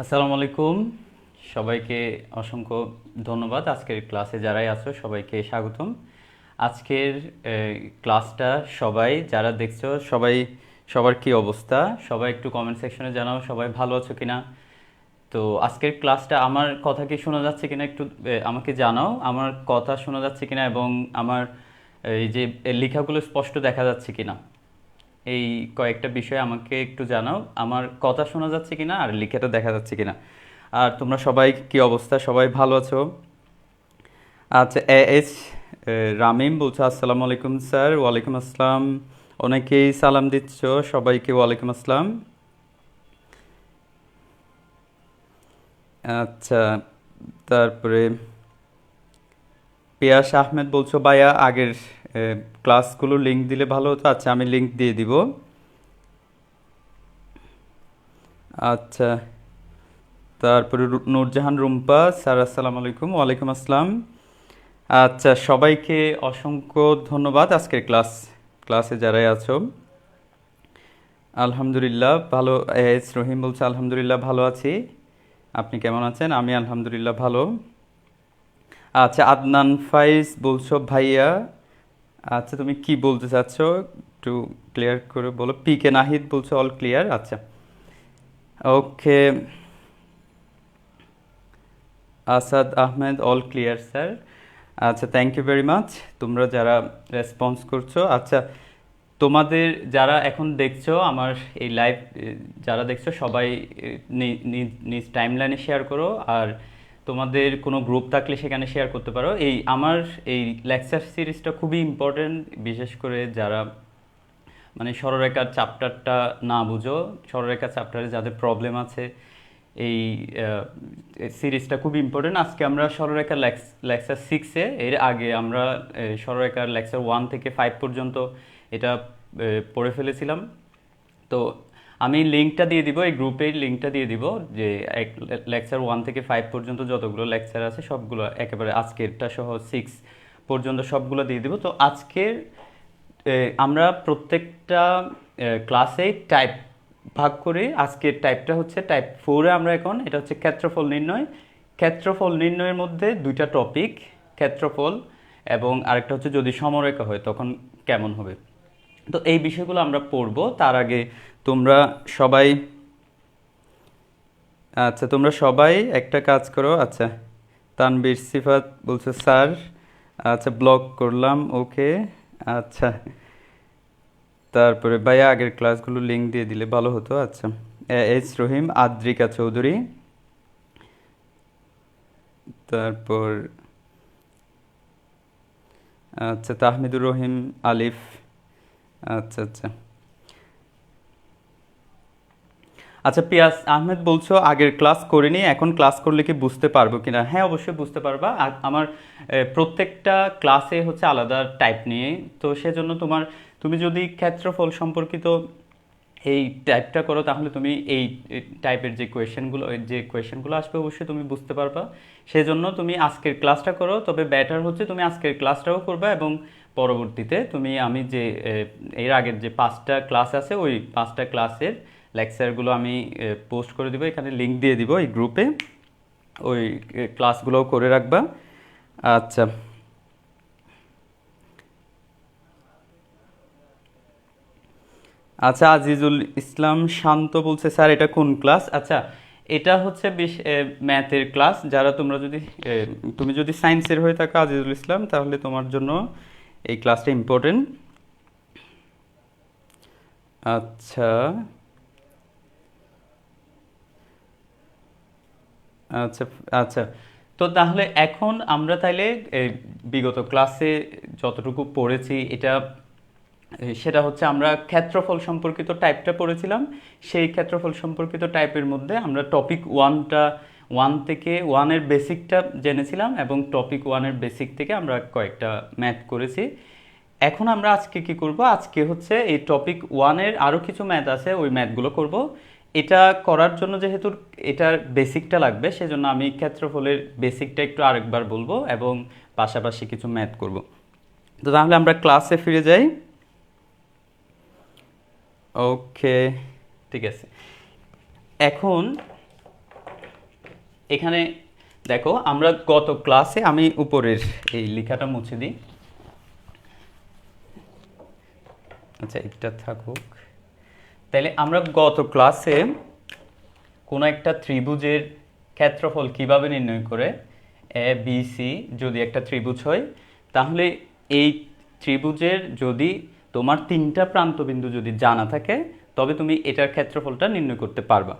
আসসালামু আলাইকুম। সবাইকে অসংখ্য ধন্যবাদ। আজকের ক্লাসে যারাই আছো সবাইকে স্বাগতম। আজকের ক্লাসটা সবাই যারা দেখছো সবার কি অবস্থা, সবাই একটু কমেন্ট সেকশনে জানাও সবাই ভালো আছো কিনা। তো আজকের ক্লাসটা আমার কথা কি শোনা যাচ্ছে কিনা একটু আমাকে জানাও, আমার কথা শোনা যাচ্ছে কিনা এবং আমার এই যে লেখাগুলো স্পষ্ট দেখা যাচ্ছে কিনা। এই কয়েকটা বিষয় আমাকে একটু জানাও, আমার কথা শোনা যাচ্ছে কিনা আর লিখাটা দেখা যাচ্ছে কিনা। আর তোমরা সবাই কি অবস্থা, সবাই ভালো আছো? আচ্ছা, এইচ রামিম বলছো আসসালামু আলাইকুম স্যার। ওয়ালাইকুম আসসালাম। অনেকেই সালাম দিচ্ছ, সবাইকে ওয়ালাইকুম আসসালাম। আচ্ছা, তারপরে পিয়াস আহমেদ বলছো ভাইয়া আগের ক্লাসগুলো লিংক দিলে ভালো হতো। আচ্ছা, আমি লিংক দিয়ে দিব। আচ্ছা, তারপরে নূরজাহান রুম্পা স্যার আসসালামু আলাইকুম। ওয়ালাইকুম আসসালাম। আচ্ছা, সবাইকে অসংখ্য ধন্যবাদ আজকের ক্লাসে যারাই আছো। আলহামদুলিল্লাহ ভালো। এস রহিম বলছে আলহামদুলিল্লাহ ভালো আছি, আপনি কেমন আছেন? আমি আলহামদুলিল্লাহ ভালো। আচ্ছা, আদনান ফাইজ বলছো ভাইয়া। আচ্ছা, তুমি কি বলতে চাচ্ছ একটু ক্লিয়ার করে বলো। পি কে নাহিদ বলছো অল ক্লিয়ার। আচ্ছা, okay. Asad Ahmed all clear sir. আচ্ছা, থ্যাংক ইউ ভেরি মাচ তোমরা যারা রেসপন্স করছো। আচ্ছা, তোমাদের যারা এখন দেখছো আমার এই লাইভ, যারা দেখছো সবাই নিজ টাইম লাইনে শেয়ার করো। আর তোমাদের কোনো গ্রুপ থাকলে সেখানে শেয়ার করতে পারো। আমার এই লেকচার সিরিজটা খুবই ইম্পর্টেন্ট, বিশেষ করে যারা মানে সরলরেখার চ্যাপ্টারটা না বুঝো, সরলরেখার চ্যাপ্টারে যাদের প্রবলেম আছে, এই সিরিজটা খুব ইম্পর্টেন্ট। আজকে আমরা সরলরেখার লেকচার 6-এ, এর আগে আমরা সরলরেখার লেকচার 1 থেকে 5 পর্যন্ত এটা পড়ে ফেলেছিলাম। তো আমি লিঙ্কটা দিয়ে দিব, এই গ্রুপের লিঙ্কটা দিয়ে দিব, যে লেকচার 1 থেকে 5 পর্যন্ত যতগুলো লেকচার আছে সবগুলো একেবারে আজকেরটা সহ 6 পর্যন্ত সবগুলো দিয়ে দিব। তো আজকের আমরা প্রত্যেকটা ক্লাসে টাইপ ভাগ করে, আজকের টাইপটা হচ্ছে টাইপ 4-এ আমরা এখন, এটা হচ্ছে ক্ষেত্রফল নির্ণয়। ক্ষেত্রফল নির্ণয়ের মধ্যে দুইটা টপিক, ক্ষেত্রফল এবং আরেকটা হচ্ছে যদি সমরেখা হয় তখন কেমন হবে। তো এই বিষয়গুলো আমরা পড়ব। তার আগে তোমরা সবাই, আচ্ছা তোমরা সবাই একটা কাজ করো। আচ্ছা, তানবীর সিফাত বলছে স্যার। আচ্ছা, ব্লক করলাম, ওকে। আচ্ছা, তারপরে ভাইয়া আগের ক্লাসগুলো লিঙ্ক দিয়ে দিলে ভালো হতো। আচ্ছা, এইচ রহিম, আদ্রিকা চৌধুরী, তারপর আচ্ছা তাহমিদুর রহিম আলিফ। আচ্ছা আচ্ছা আচ্ছা, পিয়াস আহমেদ বলছো আগের ক্লাস করিনি, এখন ক্লাস করলে কি বুঝতে পারবো কিনা? হ্যাঁ, অবশ্যই বুঝতে পারবা। আর আমার প্রত্যেকটা ক্লাসে হচ্ছে আলাদা টাইপ নিয়ে, তো সেজন্য তুমি যদি ক্ষেত্রফল সম্পর্কিত এই টাইপটা করো তাহলে তুমি এই টাইপের যে কোয়েশ্চেনগুলো আসবে অবশ্যই তুমি বুঝতে পারবা। সেজন্য তুমি আজকের ক্লাসটা করো, তবে বেটার হচ্ছে তুমি আজকের ক্লাসটাও করবা এবং পরবর্তীতে আমি যে এর আগের যে 5টা ক্লাস আছে ওই 5টা ক্লাসের লেকচারগুলো আমি পোস্ট করে দিব, এখানে লিঙ্ক দিয়ে দিব এই গ্রুপে, ওই ক্লাসগুলোও করে রাখবা। আচ্ছা, আচ্ছা, আজিজুল ইসলাম শান্ত বলছে স্যার এটা কোন ক্লাস? আচ্ছা, এটা হচ্ছে ম্যাথের ক্লাস। তুমি যদি সায়েন্সের হয়ে থাকো আজিজুল ইসলাম, তাহলে তোমার জন্য এই ক্লাসটা ইম্পর্টেন্ট। আচ্ছা আচ্ছা আচ্ছা, তো তাহলে এখন আমরা তাইলে বিগত ক্লাসে যতটুকু পড়েছি সেটা হচ্ছে আমরা ক্ষেত্রফল সম্পর্কিত টাইপটা পড়েছিলাম। সেই ক্ষেত্রফল সম্পর্কিত টাইপের মধ্যে আমরা টপিক 1 থেকে 1-এর বেসিকটা জেনেছিলাম এবং টপিক 1-এর বেসিক থেকে আমরা কয়েকটা ম্যাথ করেছি। এখন আমরা আজকে কি করব, আজকে হচ্ছে এই টপিক 1-এর আরও কিছু ম্যাথ আছে, ওই ম্যাথগুলো করব। এটা করার জন্য যেহেতু এটার বেসিকটা লাগবে, সেজন্য আমি ক্ষেত্রফলের বেসিকটা একটু আরেকবার বলবো এবং পাশাপাশি কিছু ম্যাথ করব। তো তাহলে আমরা ক্লাসে ফিরে যাই। ওকে, ঠিক আছে। এখন এখানে দেখো আমরা গত ক্লাসে, আমি উপরের এই লেখাটা মুছে দিই, আচ্ছা এটা থাকুক। তাহলে আমরা গত ক্লাসে কোনো একটা ত্রিভুজের ক্ষেত্রফল কিভাবে নির্ণয় করে, এ বি সি যদি একটা ত্রিভুজ হয়, তাহলে এই ত্রিভুজের যদি তোমার তিনটা প্রান্তবিন্দু যদি জানা থাকে, তবে তুমি এটার ক্ষেত্রফলটা নির্ণয় করতে পারবা।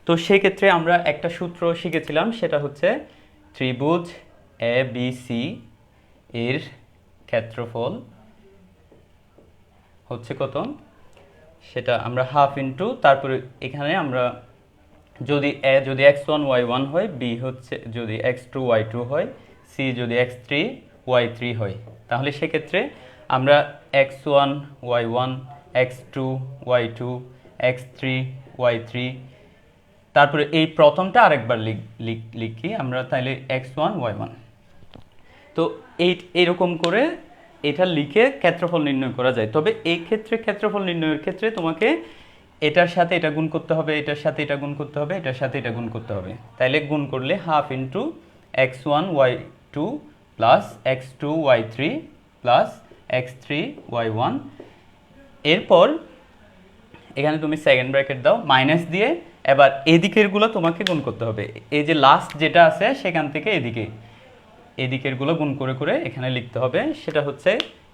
তো সেক্ষেত্রে আমরা একটা সূত্র শিখেছিলাম, সেটা হচ্ছে ত্রিভুজ এ বি সি এর ক্ষেত্রফল হচ্ছে কত, সেটা আমরা হাফ ইন্টু, তারপরে এখানে আমরা যদি এ যদি x1 y1 হয়, বি হচ্ছে যদি x2 y2 হয়, সি যদি x3 y3 হয়, তাহলে সেক্ষেত্রে আমরা x1 y1 x2 y2 x3 y3, তারপরে এই প্রথমটা আরেকবার লিখি আমরা, তাহলে x1 y1। তো এইরকম করে এটা লিখে ক্ষেত্রফল নির্ণয় করা যায়। তবে এই ক্ষেত্রে ক্ষেত্রফল নির্ণয়ের ক্ষেত্রে তোমাকে এটার সাথে এটা গুণ করতে হবে, এটার সাথে এটা গুণ করতে হবে, এটার সাথে এটা গুণ করতে হবে। তাইলে গুণ করলে half into x1 y2 plus x2 y3 plus x3 y1। এরপর এখানে তুমি সেকেন্ড ব্র্যাকেট দাও, মাইনাস দিয়ে এবার এদিকেরগুলো তোমাকে গুণ করতে হবে। এই যে লাস্ট যেটা আছে সেখান থেকে এদিকেরগুলো গুণ করে করে এখানে লিখতে হবে। সেটা হচ্ছে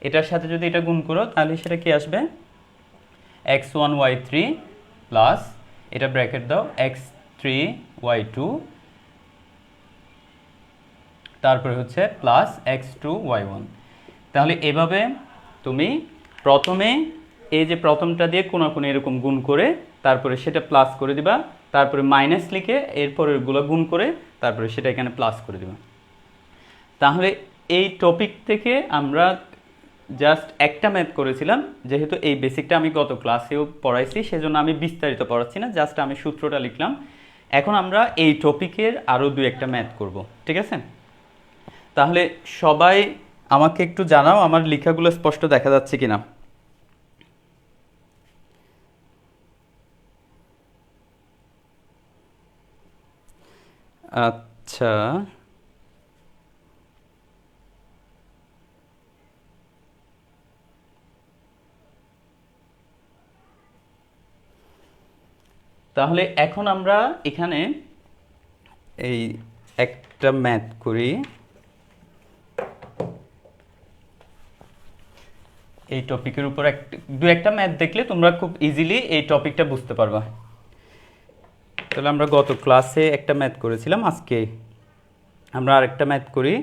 এটার সাথে যদি এটা গুণ করো, তাহলে সেটা কি আসবে, x1 y3 প্লাস এটা ব্র্যাকেট দাও x3 y2, তারপরে হচ্ছে প্লাস x2 y1। তাহলে এভাবে তুমি প্রথমে এই যে প্রথমটা দিয়ে কোনাকুনি এরকম গুণ করে তারপরে সেটা প্লাস করে দিবা, তারপরে মাইনাস লিখে এরপরেরগুলো গুণ করে তারপরে সেটা এখানে প্লাস করে দিবা। তাহলে এই টপিক থেকে আমরা জাস্ট একটা ম্যাথ করেছিলাম, যেহেতু এই বেসিকটা আমি গত ক্লাসেও পড়াইছি, সেজন্য আমি বিস্তারিত পড়াচ্ছি না, জাস্ট আমি সূত্রটা লিখলাম। এখন আমরা এই টপিকের আরও দুই একটা ম্যাথ করব, ঠিক আছে? তাহলে সবাই আমাকে একটু জানাও আমার লেখাগুলো স্পষ্ট দেখা যাচ্ছে কিনা। আচ্ছা, তাহলে এখন আমরা এখানে এই একটা ম্যাথ করি। এই টপিকের উপর দু একটা ম্যাথ দেখলে তোমরা খুব ইজিলি এই টপিকটা বুঝতে পারবা। তাহলে আমরা গত ক্লাসে একটা ম্যাথ করেছিলাম, আজকে আমরা আরেকটা ম্যাথ করি।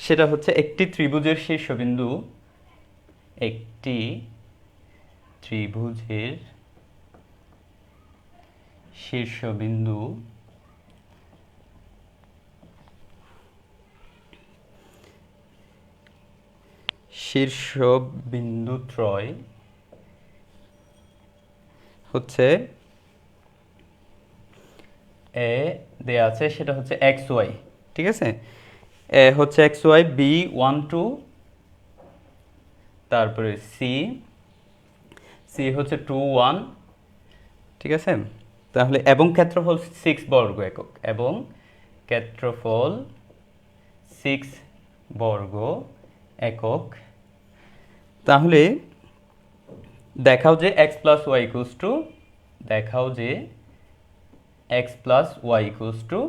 সেটা হচ্ছে একটি ত্রিভুজের শীর্ষবিন্দু, একটি ত্রিভুজের শীর্ষবিন্দু শীর্ষবিন্দুত্রয় হচ্ছে এ দেয়া আছে, সেটা হচ্ছে এক্স ওয়াই, ঠিক আছে? এ হচ্ছে এক্স ওয়াই, বি 1 2, তারপরে সি হচ্ছে 2 1, ঠিক আছে? তাহলে এবং ক্ষেত্রফল 6 বর্গ একক, এবং ক্ষেত্রফল 6 বর্গ একক। তাহলে দেখাও যে x plus y equals to, দেখাও যে x plus y equals to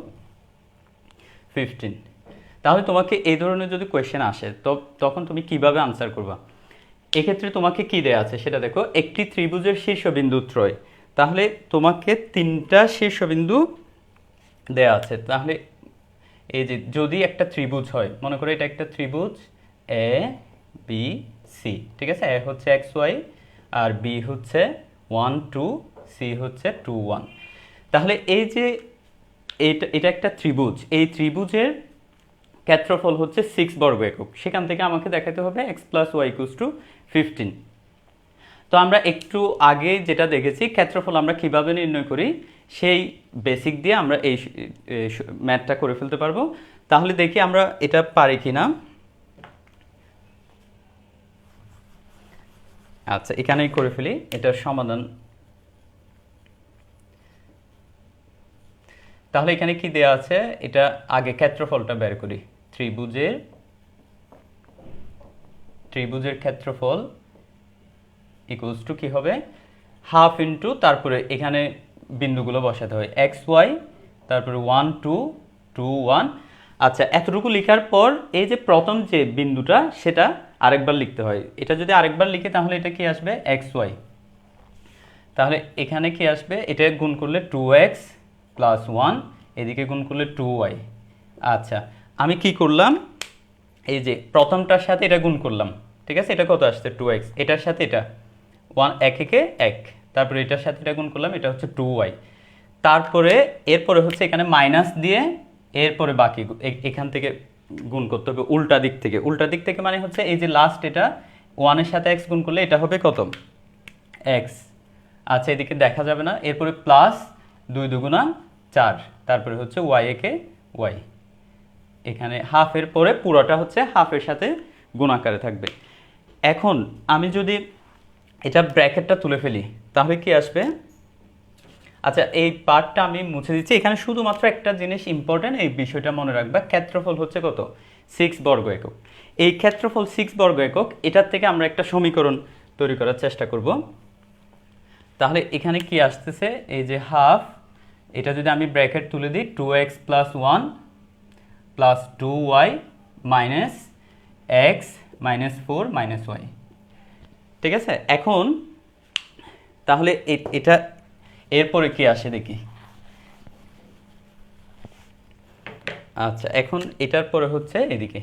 15। তাহলে তোমাকে এই ধরনের যদি কোয়েশ্চেন আসে তো তখন তুমি কিভাবে আনসার করবা? এক্ষেত্রে তোমাকে কি দেয়া আছে সেটা দেখো, একটি ত্রিভুজের শীর্ষবিন্দুত্রয়। তাহলে তোমাকে তিনটা শীর্ষবিন্দু দেয়া আছে। তাহলে এই যে যদি একটা ত্রিভুজ হয়, মনে করো এটা একটা ত্রিভুজ এ বি সি, ঠিক আছে? এ হচ্ছে এক্স ওয়াই, আর বি হচ্ছে 1 2, সি হচ্ছে 2 1। তাহলে এই যে এটা একটা ত্রিভুজ, এই ত্রিভুজের ক্ষেত্রফল হচ্ছে 6 বর্গ একক। সেখান থেকে আমাকে দেখাতে হবে x plus y equals to 15। তো আমরা একটু আগে যেটা দেখেছি ক্ষেত্রফল আমরা কিভাবে নির্ণয় করি, সেই বেসিক দিয়ে আমরা এই ম্যাথটা করে ফেলতে পারবো। তাহলে দেখি আমরা এটা পারি কিনা। আচ্ছা, এখানেই করে ফেলি এটার সমাধান। তাহলে এখানে কি দেয়া আছে, এটা আগে ক্ষেত্রফলটা বের করি। ত্রিভুজের ক্ষেত্রফল ইকুয়ালস টু কি হবে, হাফ ইন্টু তারপরে এখানে বিন্দুগুলো বসাতে হয় এক্স ওয়াই, তারপরে 1 2 2 1। আচ্ছা, এতটুকু লেখার পর এই যে প্রথম যে বিন্দুটা সেটা আরেকবার লিখতে হয়। এটা যদি আরেকবার লিখি তাহলে এটা কি আসবে, এক্স ওয়াই। তাহলে এখানে কি আসবে, এটা গুণ করলে 2x প্লাস 1, এদিকে গুণ করলে 2y। আচ্ছা, আমি কি করলাম, এই যে প্রথমটার সাথে এটা গুণ করলাম, ঠিক আছে, এটা কত আসছে 2x, এটার সাথে এটা 1 এক একে এক, তারপরে এটার সাথে এটা গুণ করলাম, এটা হচ্ছে 2y। তারপরে এরপরে হচ্ছে এখানে মাইনাস দিয়ে এরপরে বাকি এখান থেকে গুণ করতে হবে উল্টা দিক থেকে। উল্টা দিক থেকে মানে হচ্ছে এই যে লাস্ট এটা 1 এর সাথে x গুণ করলে এটা হবে কত, x। আচ্ছা, এদিকে দেখা যাবে না, এরপরে প্লাস 2 দুগুণা 4, তারপরে হচ্ছে y একে y। এখানে হাফের পরে পুরোটা হচ্ছে হাফের সাথে গুণাকারে থাকবে। এখন আমি যদি এটা ব্র্যাকেটটা তুলে ফেলি তাহলে কি আসবে, আচ্ছা এই পার্টটা আমি মুছে দিচ্ছি। এখানে শুধুমাত্র একটা জিনিস ইম্পর্টেন্ট, এই বিষয়টা মনে রাখবা, ক্ষেত্রফল হচ্ছে কত, 6 বর্গ একক। এই ক্ষেত্রফল 6 বর্গ একক, এটার থেকে আমরা একটা সমীকরণ তৈরি করার চেষ্টা করব। তাহলে এখানে কি আসতেছে, এই যে হাফ, এটা যদি আমি ব্র্যাকেট তুলে দিই 2x plus 1 plus 2y minus x minus 4 minus y, ঠিক আছে। এখন তাহলে এটা এরপরে কি আসে দেখি। আচ্ছা, এখন এটার পরে হচ্ছে এদিকে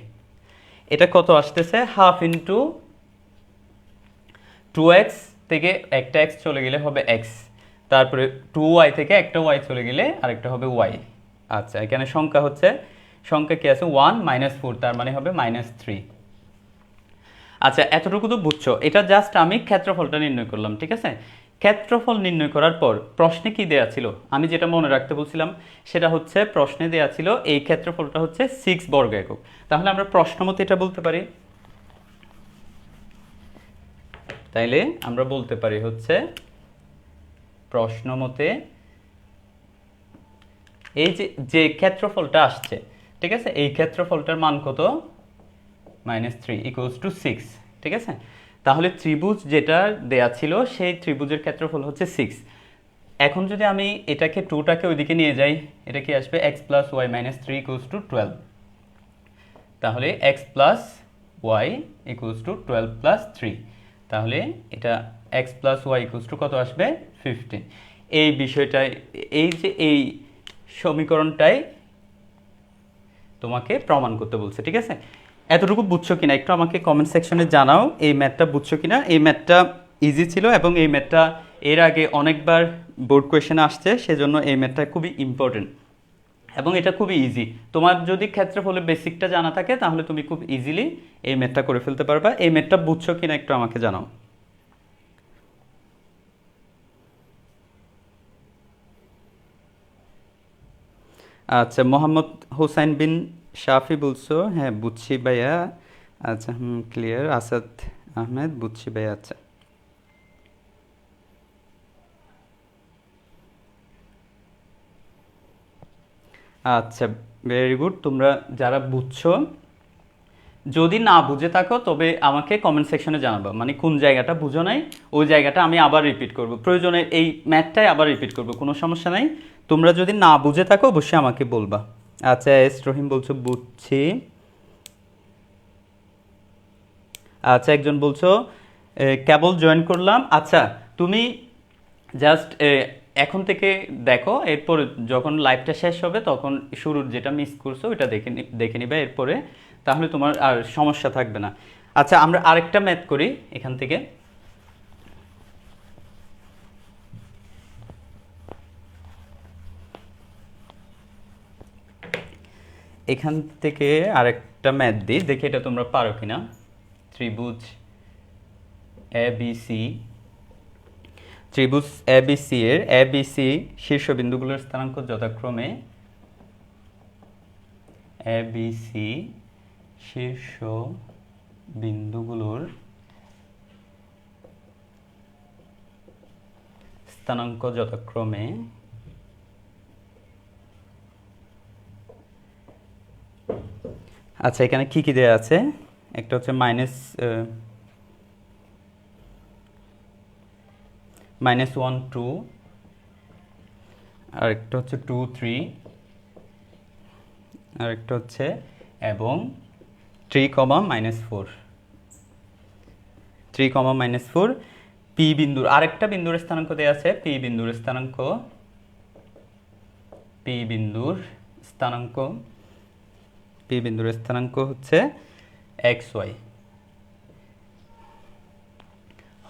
এটা কত আসতেছে, হাফ ইন্টু 2x থেকে একটা x চলে গেলে হবে x, তারপরে 2y থেকে একটা y চলে গেলে আরেকটা হবে y। আচ্ছা, এখানে সংখ্যা কি আছে 1 মাইনাস 4, তার মানে হবে মাইনাস 3। আচ্ছা, এতটুকু তো বুঝছো, এটা জাস্ট আমি ক্ষেত্রফলটা নির্ণয় করলাম, ঠিক আছে। ক্ষেত্রফল নির্ণয় করার পর প্রশ্নে কি দেয়া ছিল, আমি যেটা মনে রাখতে বলছিলাম সেটা হচ্ছে প্রশ্নে দেয়া ছিল এই ক্ষেত্রফলটা হচ্ছে 6 বর্গ একক। তাহলে আমরা প্রশ্ন মতে এটা বলতে পারি, তাইলে আমরা বলতে পারি হচ্ছে প্রশ্ন মতে এই যে ক্ষেত্রফলটা আসছে, ঠিক আছে, এই ক্ষেত্রফলটার মান কত, -3 ইকুয়ালস টু 6, ঠিক আছে। তাহলে ত্রিভুজ যেটা দেয়া ছিল সেই ত্রিভুজের ক্ষেত্রফল হচ্ছে 6। এখন যদি আমি এটাকে 2টাকে ওইদিকে নিয়ে যাই, এটা কি আসবে x plus y minus 3 equals to 12। তাহলে x plus y equals to 12 plus 3, তাহলে এটা x plus y equals to কত আসবে, 15। এই বিষয়টাই, এই যে এই সমীকরণটাই তোমাকে প্রমাণ করতে বলছে, ঠিক আছে। এতটুকু বুঝছো কিনা একটু আমাকে কমেন্ট সেকশনে জানাও, এই ম্যাথটা বুঝছো কিনা। এই ম্যাথটা ইজি ছিল এবং এই ম্যাথটা এর আগে অনেকবার বোর্ড কোয়েশ্চেন আসছে, সেজন্য এই ম্যাথটা খুবই ইম্পর্টেন্ট এবং এটা খুবই ইজি। তোমার যদি ক্ষেত্রফলের বেসিকটা জানা থাকে তাহলে তুমি খুব ইজিলি এই ম্যাথটা করে ফেলতে পারবা। এই ম্যাথটা বুঝছো কিনা একটু আমাকে জানাও। আচ্ছা, মোহাম্মদ হোসাইন বিন শাফি বলছো, হ্যাঁ বুঝছি ভাইয়া। আচ্ছা, ক্লিয়ার। আসাদ আহমেদ, বুঝছি ভাইয়া। আচ্ছা, আচ্ছা, ভেরি গুড। তোমরা যারা বুঝছো, যদি না বুঝে থাকো তবে আমাকে কমেন্ট সেকশনে জানাবো, মানে কোন জায়গাটা বুঝো নাই ওই জায়গাটা আমি আবার রিপিট করব, প্রয়োজনে এই ম্যাথটাই আবার রিপিট করব, কোনো সমস্যা নাই। তোমরা যদি না বুঝে থাকো অবশ্যই আমাকে বলবা। আচ্ছা, এস রহিম বলছো বুঝছি। আচ্ছা, একজন বলছো কেবল জয়েন করলাম। আচ্ছা, তুমি জাস্ট এখন থেকে দেখো, এরপর যখন লাইভটা শেষ হবে তখন শুরুর যেটা মিস করছো ওইটা দেখে নিবে এরপরে, তাহলে তোমার আর সমস্যা থাকবে না। আচ্ছা, আমরা আরেকটা ম্যাথ করি এখান থেকে। এখান থেকে আরেকটা ম্যাথ দিই, দেখি এটা তোমরা পারো কিনা। ত্রিভুজ এবিসি, ত্রিভুজ এবিসি এর এবিসি শীর্ষবিন্দুগুলোর স্থানাঙ্ক যথাক্রমে এবিসি শীর্ষ বিন্দুগুলোর স্থানাঙ্ক যথাক্রমে আচ্ছা এখানে কি কি দেওয়া আছে, একটা হচ্ছে -1 2, আর একটা হচ্ছে 2 3, আর একটা হচ্ছে এবং 3, -4, 3, -4 পি বিন্দুর আরেকটা বিন্দুর স্থানাঙ্ক দেওয়া আছে। পি বিন্দুর স্থানাঙ্ক হচ্ছে xy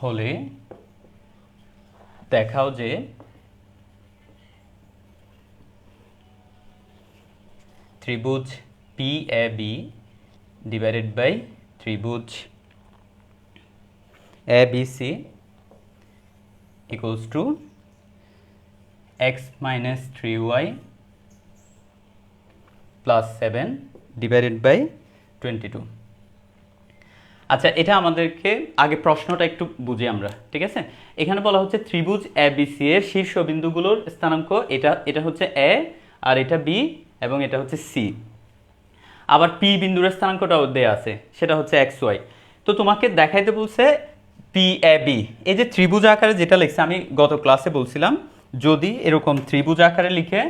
হলে দেখাও যে ত্রিভুজ PAB ডিভাইডেড বাই ত্রিভুজ ABC equals to x minus 3y plus 7 divided by 22। আচ্ছা এটা আমাদেরকে আগে প্রশ্নটা একটু বুঝি আমরা, ঠিক আছে। এখানে বলা হচ্ছে ত্রিভুজ ABC এর শীর্ষবিন্দুগুলোর স্থানাঙ্ক এটা হচ্ছে A, আর এটা B, এবং এটা হচ্ছে C। আবার P বিন্দুর স্থানাঙ্কটাও দেয়া আছে, সেটা হচ্ছে xy। তো তোমাকে দেখাইতে বলছে PAB, এই যে ত্রিভুজ আকারে যেটা লিখছে, আমি গত ক্লাসে বলছিলাম যদি এরকম ত্রিভুজ আকারে লিখে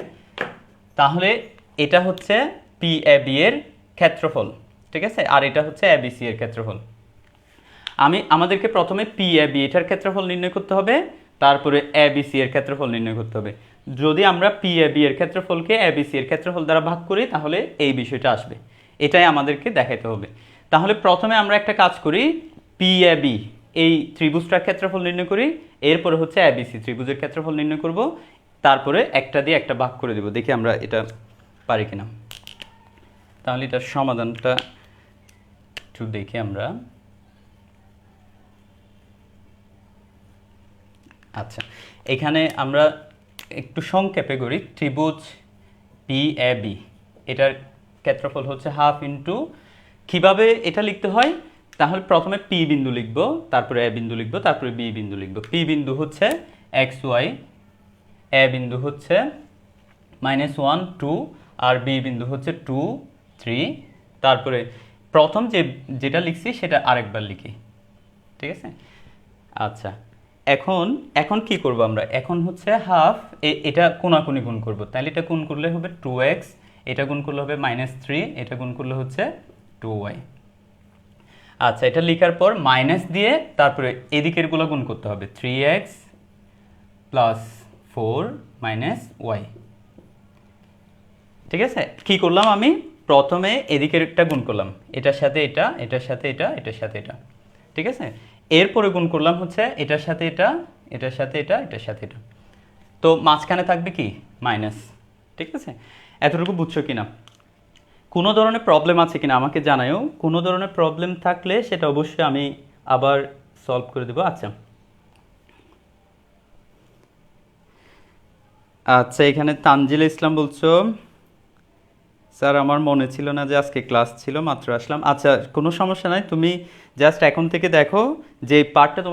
তাহলে এটা হচ্ছে PAB এর ক্ষেত্রফল, ঠিক আছে, আর এটা হচ্ছে ABC এর ক্ষেত্রফল। আমাদেরকে প্রথমে PAB এটার ক্ষেত্রফল নির্ণয় করতে হবে, তারপরে ABC এর ক্ষেত্রফল নির্ণয় করতে হবে। যদি আমরা PAB এর ক্ষেত্রফলকে ABC এর ক্ষেত্রফল দ্বারা ভাগ করি তাহলে এই বিষয়টা আসবে, এটাই আমাদেরকে দেখাইতে হবে। তাহলে প্রথমে আমরা একটা কাজ করি, PAB এই ত্রিভুজটার ক্ষেত্রফল নির্ণয় করি, এরপরে হচ্ছে ABC ত্রিভুজের ক্ষেত্রফল নির্ণয় করব, তারপরে একটা দিয়ে একটা ভাগ করে দেব। দেখি আমরা এটা পারি কিনা। তাহলে এটার সমাধানটা একটু দেখি আমরা। আচ্ছা এখানে আমরা একটু সংক্ষেপে করি, ত্রিভুজ PAB এটার ক্ষেত্রফল হচ্ছে হাফ ইন্টু, কীভাবে এটা লিখতে হয়, তাহলে প্রথমে P বিন্দু লিখব, তারপরে A বিন্দু লিখব, তারপরে B বিন্দু লিখব। P বিন্দু হচ্ছে xy, A বিন্দু হচ্ছে -1 2, আর B বিন্দু হচ্ছে 2 3। তারপরে প্রথম যেটা লিখছি সেটা আরেকবার লিখি, ঠিক আছে। আচ্ছা এখন কি করব আমরা, এখন হচ্ছে হাফ, এটা কোনাকুনি গুণ করব, তাহলে এটা গুণ করলে হবে 2x, এটা গুণ করলে হবে -3, এটা গুণ করলে হচ্ছে 2y। আচ্ছা এটা লেখার পর মাইনাস দিয়ে তারপরে এদিকের গুলো গুণ করতে হবে, 3x প্লাস 4 - y, ঠিক আছে। কি করলাম, আমি প্রথমে এদিকেরটা গুণ করলাম, এটার সাথে এটা, এটার সাথে এটা, এটার সাথে এটা, ঠিক আছে। এরপরে গুণ করলাম হচ্ছে এটার সাথে এটা, এটার সাথে এটা, এটার সাথে এটা, তো মাঝখানে থাকবে কি মাইনাস, ঠিক আছে। এতটুকু বুঝছো কিনা, কোনো ধরনের প্রবলেম আছে কিনা আমাকে জানাও। কোনো ধরনের প্রবলেম থাকলে সেটা অবশ্যই আমি আবার সলভ করে দেবো। আচ্ছা এখানে তানজিলা ইসলাম বলছো, স্যার আমার মনে ছিল না যে আজকে ক্লাস ছিল, মাত্র আসলাম। আচ্ছা কোনো সমস্যা নাই, তুমি জাস্ট এখন থেকে দেখো যে পার্টটা তোমার